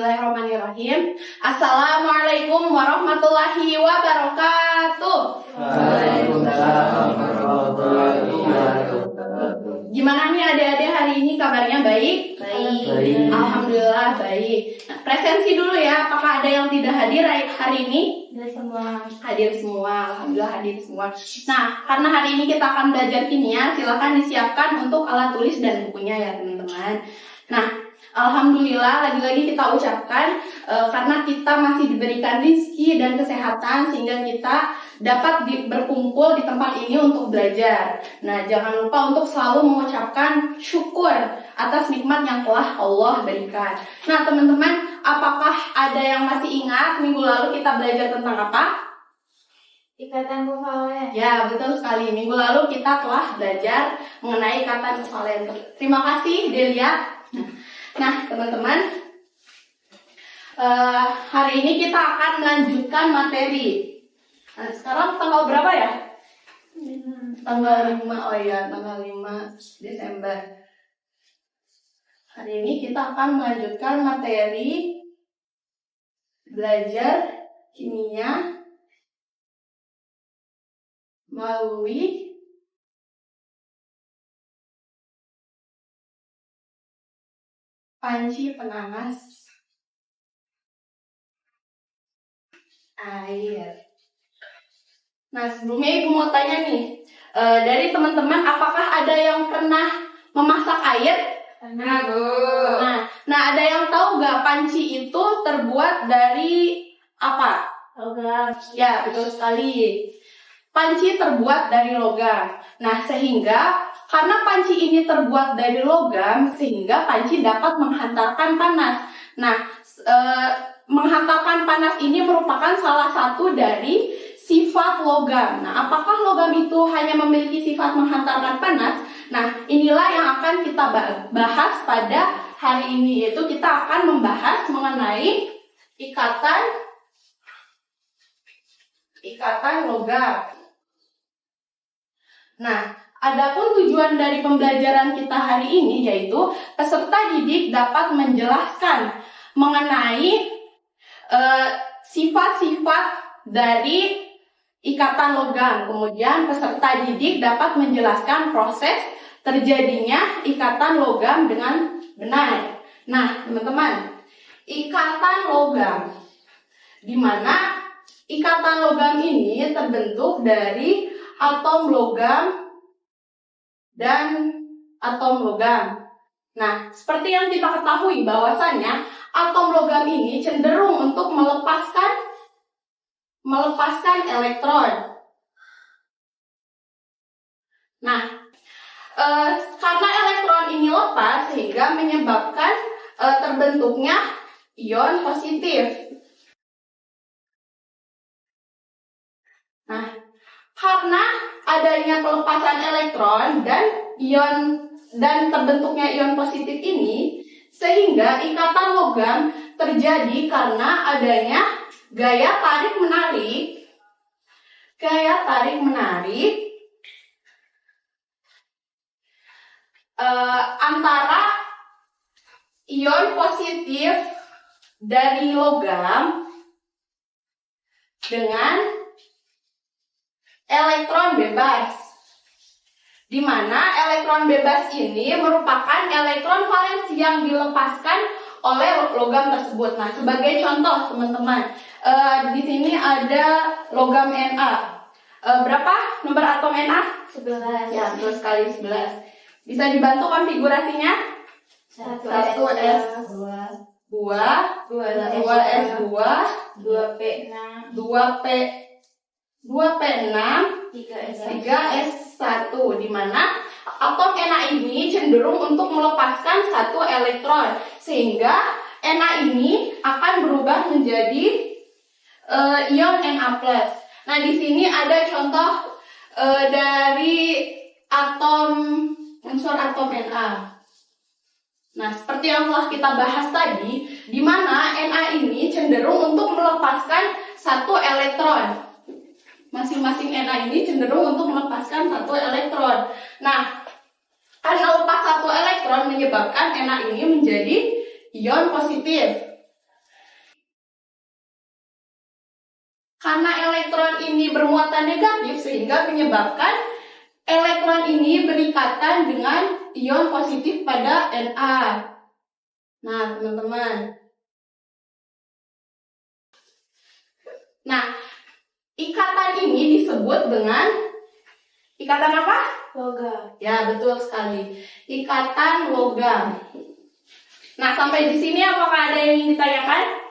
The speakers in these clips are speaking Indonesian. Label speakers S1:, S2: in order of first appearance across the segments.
S1: Bismillahirrahmanirrahim. Assalamualaikum warahmatullahi wabarakatuh.
S2: Waalaikumsalam warahmatullahi wabarakatuh.
S1: Gimana nih adik-adik hari ini kabarnya baik?
S2: Baik.
S1: Alhamdulillah baik. Nah, presensi dulu ya. Apakah ada yang tidak hadir hari ini? Hadir semua. Alhamdulillah hadir semua. Nah, karena hari ini kita akan belajar kimia, silakan disiapkan untuk alat tulis dan bukunya ya teman-teman. Nah, alhamdulillah lagi-lagi kita ucapkan karena kita masih diberikan rezeki dan kesehatan sehingga kita dapat berkumpul di tempat ini untuk belajar. Nah, jangan lupa untuk selalu mengucapkan syukur atas nikmat yang telah Allah berikan. Nah, teman-teman, apakah ada yang masih ingat minggu lalu kita belajar tentang apa?
S3: Ikatan kovalen.
S1: Ya, betul sekali. Minggu lalu kita telah belajar mengenai ikatan kovalen. Terima kasih, Delia. Nah, teman-teman, hari ini kita akan melanjutkan materi. Nah, sekarang tanggal berapa ya? Tanggal 5, oh iya, tanggal 5 Desember. Hari ini kita akan melanjutkan materi belajar kimia melalui panci penanas air. Nah, sebelumnya Ibu mau tanya nih, dari teman-teman apakah ada yang pernah memasak air?
S3: Pernah, Bu.
S1: Nah, ada yang tahu nggak panci itu terbuat dari apa?
S3: Logam.
S1: Ya, betul sekali. Panci terbuat dari logam. Nah, sehingga karena panci ini terbuat dari logam, sehingga panci dapat menghantarkan panas. Nah, menghantarkan panas ini merupakan salah satu dari sifat logam. Nah, apakah logam itu hanya memiliki sifat menghantarkan panas? Nah, inilah yang akan kita bahas pada hari ini, yaitu kita akan membahas mengenai ikatan logam. Nah, adapun tujuan dari pembelajaran kita hari ini yaitu peserta didik dapat menjelaskan mengenai sifat-sifat dari ikatan logam. Kemudian peserta didik dapat menjelaskan proses terjadinya ikatan logam dengan benar. Nah, teman-teman, ikatan logam, di mana ikatan logam ini terbentuk dari atom logam dan atom logam. Nah, seperti yang kita ketahui bahwasannya atom logam ini cenderung untuk melepaskan elektron. Nah, karena elektron ini lepas sehingga menyebabkan terbentuknya ion positif. Nah, karena adanya pelepasan elektron dan terbentuknya ion positif ini, sehingga ikatan logam terjadi karena adanya gaya tarik menarik antara ion positif dari logam dengan elektron bebas, di mana elektron bebas ini merupakan elektron valensi yang dilepaskan oleh logam tersebut. Nah, sebagai contoh teman-teman, di sini ada logam Na. Berapa nomor atom Na?
S3: 11.
S1: Ya, betul sekali 11. Bisa dibantu konfigurasinya? 1s2, 2s2,
S3: 2p6,
S1: 2p6, 3s1, di mana atom Na ini cenderung untuk melepaskan satu elektron, sehingga Na ini akan berubah menjadi ion Na+. Nah, di sini ada contoh dari unsur atom Na. Nah, seperti yang telah kita bahas tadi, di mana Na ini cenderung untuk melepaskan satu elektron. Masing-masing Na ini cenderung untuk melepaskan satu elektron. Nah, karena lepas satu elektron menyebabkan Na ini menjadi ion positif. Karena elektron ini bermuatan negatif sehingga menyebabkan elektron ini berikatan dengan ion positif pada Na. Nah, teman-teman. Nah, ikatan ini disebut dengan ikatan apa?
S3: Logam.
S1: Ya, betul sekali. Ikatan logam. Nah, sampai di sini apakah ada yang ingin ditanyakan?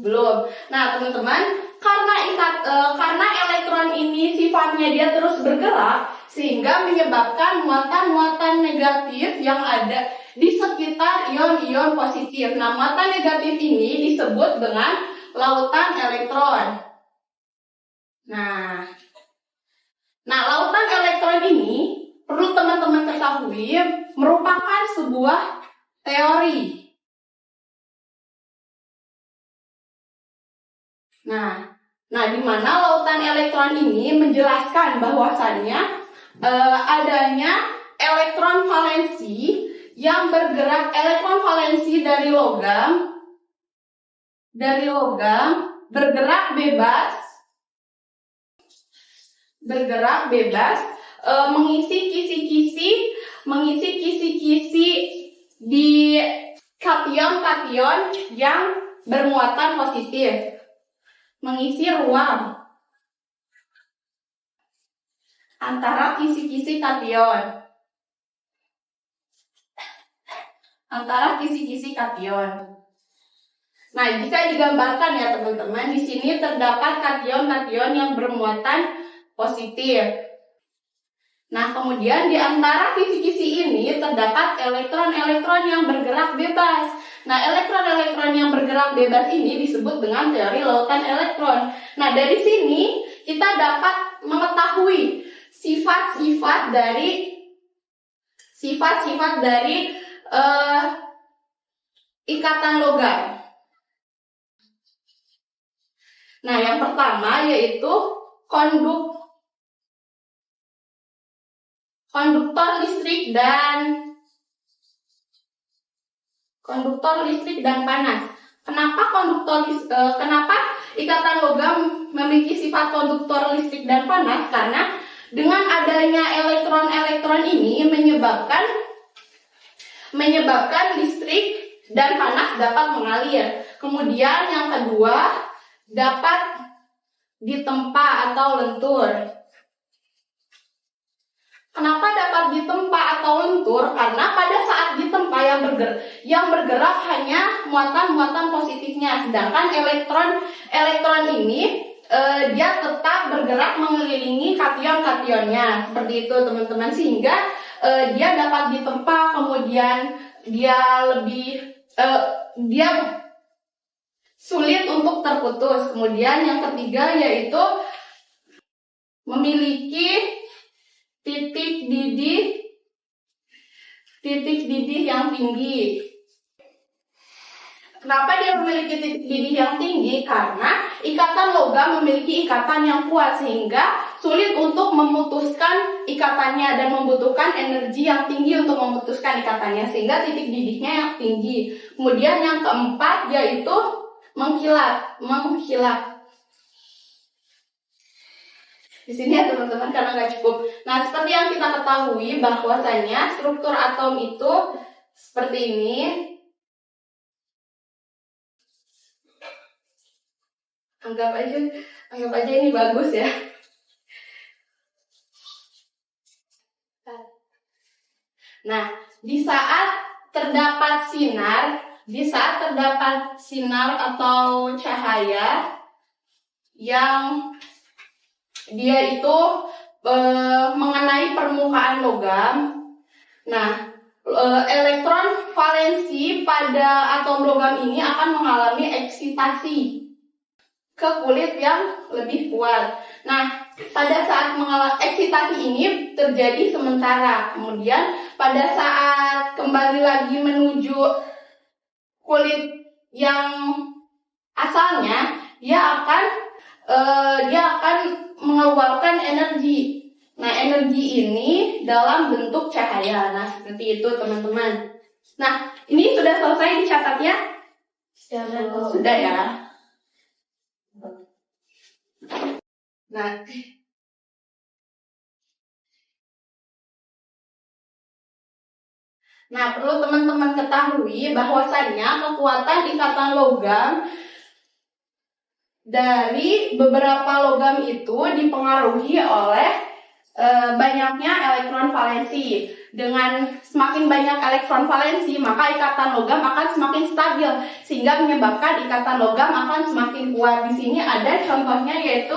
S1: Belum. Nah, teman-teman, karena elektron ini sifatnya dia terus bergerak sehingga menyebabkan muatan-muatan negatif yang ada di sekitar ion-ion positif. Nah, muatan negatif ini disebut dengan lautan elektron. Nah, lautan elektron ini perlu teman-teman ketahui merupakan sebuah teori. Nah, di mana lautan elektron ini menjelaskan bahwasannya adanya elektron valensi yang bergerak, elektron valensi dari logam bergerak bebas, mengisi kisi-kisi di kation-kation yang bermuatan positif. Mengisi ruang antara kisi-kisi kation. Nah, jika digambarkan ya teman-teman, di sini terdapat kation-kation yang bermuatan positif. Nah, kemudian di antara kisi-kisi ini terdapat elektron-elektron yang bergerak bebas. Nah, elektron-elektron yang bergerak bebas ini disebut dengan teori lautan elektron. Nah, dari sini kita dapat mengetahui sifat-sifat dari ikatan logam. Nah, yang pertama yaitu konduktor listrik dan panas. Kenapa ikatan logam memiliki sifat konduktor listrik dan panas? Karena dengan adanya elektron-elektron ini menyebabkan listrik dan panas dapat mengalir. Kemudian yang kedua, dapat ditempa atau lentur. Kenapa dapat ditempa atau lentur? Karena pada saat ditempa yang bergerak hanya muatan-muatan positifnya, sedangkan elektron ini dia tetap bergerak mengelilingi kation-kationnya, seperti itu teman-teman, sehingga dia dapat ditempa, kemudian dia sulit untuk terputus. Kemudian yang ketiga yaitu memiliki titik didih yang tinggi. Kenapa dia memiliki titik didih yang tinggi? Karena ikatan logam memiliki ikatan yang kuat sehingga sulit untuk memutuskan ikatannya dan membutuhkan energi yang tinggi untuk memutuskan ikatannya, sehingga titik didihnya yang tinggi. Kemudian yang keempat yaitu mengkilat. Di sini ya teman-teman, karena nggak cukup. Nah, seperti yang kita ketahui bahwasanya struktur atom itu seperti ini. Anggap aja ini bagus ya. Nah, di saat terdapat sinar atau cahaya yang dia itu mengenai permukaan logam. Nah, elektron valensi pada atom logam ini akan mengalami eksitasi ke kulit yang lebih kuat. Nah, pada saat mengalami eksitasi ini terjadi sementara. Kemudian pada saat kembali lagi menuju kulit yang asalnya, dia akan mengeluarkan energi. Nah, energi ini dalam bentuk cahaya. Nah, seperti itu teman-teman. Nah, ini sudah selesai dicatatnya? Sudah ya. Nah, perlu teman-teman ketahui bahwasanya kekuatan ikatan logam dari beberapa logam itu dipengaruhi oleh banyaknya elektron valensi. Dengan semakin banyak elektron valensi, maka ikatan logam akan semakin stabil, sehingga menyebabkan ikatan logam akan semakin kuat. Di sini ada contohnya, yaitu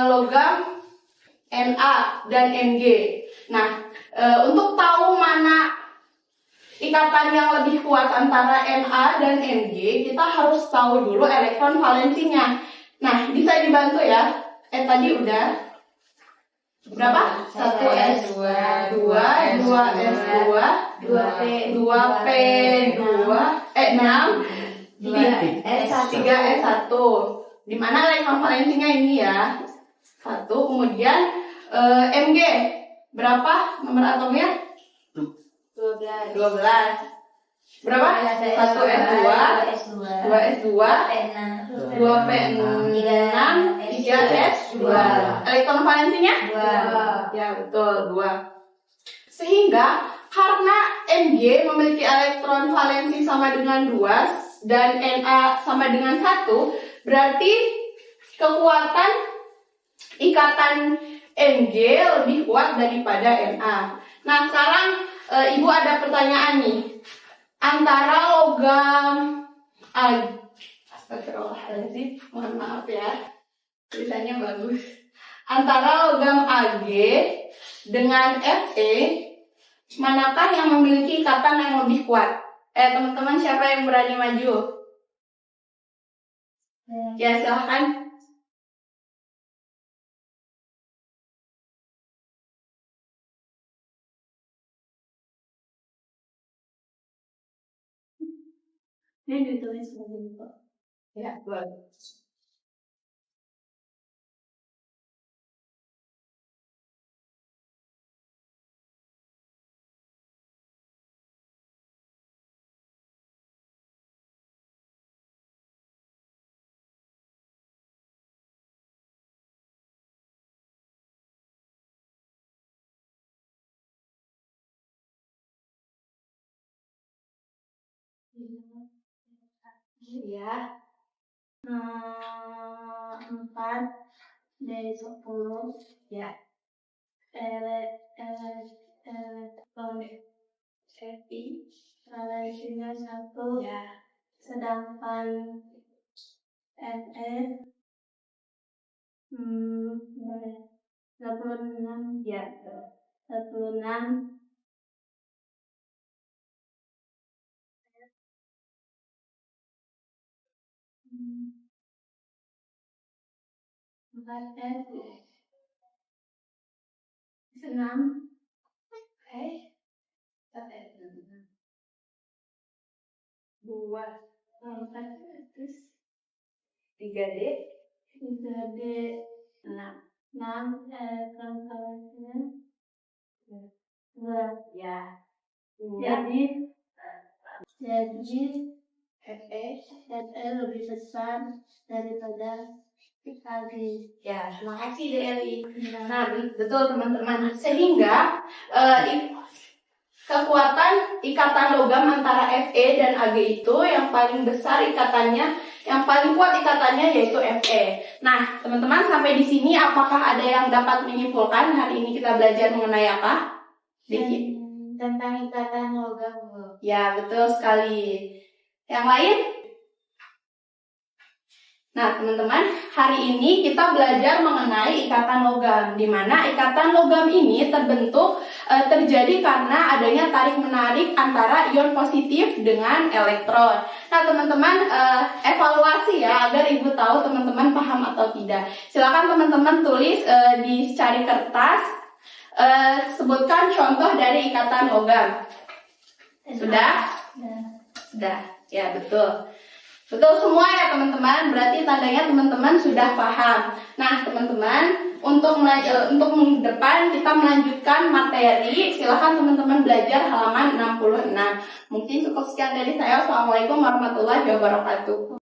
S1: logam Na dan Mg. Nah, untuk tahu mana ikatan yang lebih kuat antara Na dan Mg, kita harus tahu dulu elektron valensinya. Nah, bisa dibantu ya. Tadi udah berapa? 1s2, 2 2s2, 2p2, 6, 3s1. Di mana elektron valensinya ini ya? 1. Kemudian Mg berapa nomor atomnya? 12. Berapa? 1s2, 2s2, 2p6, 3s2. Elektron valensinya? 2. Ya, betul, 2. Sehingga karena Mg memiliki elektron valensi sama dengan 2 dan Na sama dengan 1, berarti kekuatan ikatan Mg lebih kuat daripada Na. Nah, sekarang Ibu ada pertanyaan nih. Antara logam Astagfirullahaladzim, mohon maaf ya, tulisannya bagus. Antara logam Ag dengan Fe, manakah yang memiliki ikatan yang lebih kuat? Teman-teman, siapa yang berani maju? Ya, silahkan. Ini ditulis dulu. Ya, boleh. Ya. 4 dari 10 ya. Elektron Fe valensinya 1 ya. Sedangkan Fe 36 ya. 36 4F 6 2 4 terus 3D 6 elektron valensinya 2 ya. Jadi Fe lebih besar daripada Ag. Ya, terima kasih Deli. Nah, betul teman-teman. Sehingga kekuatan ikatan logam antara Fe dan Ag itu yang paling besar ikatannya, yang paling kuat ikatannya yaitu Fe. Nah, teman-teman, sampai di sini apakah ada yang dapat menyimpulkan hari ini kita belajar mengenai apa?
S3: Tentang ikatan logam.
S1: Ya, betul sekali. Yang lain? Nah, teman-teman, hari ini kita belajar mengenai ikatan logam, di mana ikatan logam ini terjadi karena adanya tarik-menarik antara ion positif dengan elektron. Nah, teman-teman, evaluasi ya, agar Ibu tahu teman-teman paham atau tidak. Silakan teman-teman tulis di secari kertas, sebutkan contoh dari ikatan logam. Sudah? Sudah, ya betul. Betul semua ya teman-teman, berarti tandanya teman-teman sudah paham. Nah teman-teman, untuk depan kita melanjutkan materi, silahkan teman-teman belajar halaman 66. Mungkin cukup sekian dari saya. Assalamualaikum warahmatullahi wabarakatuh.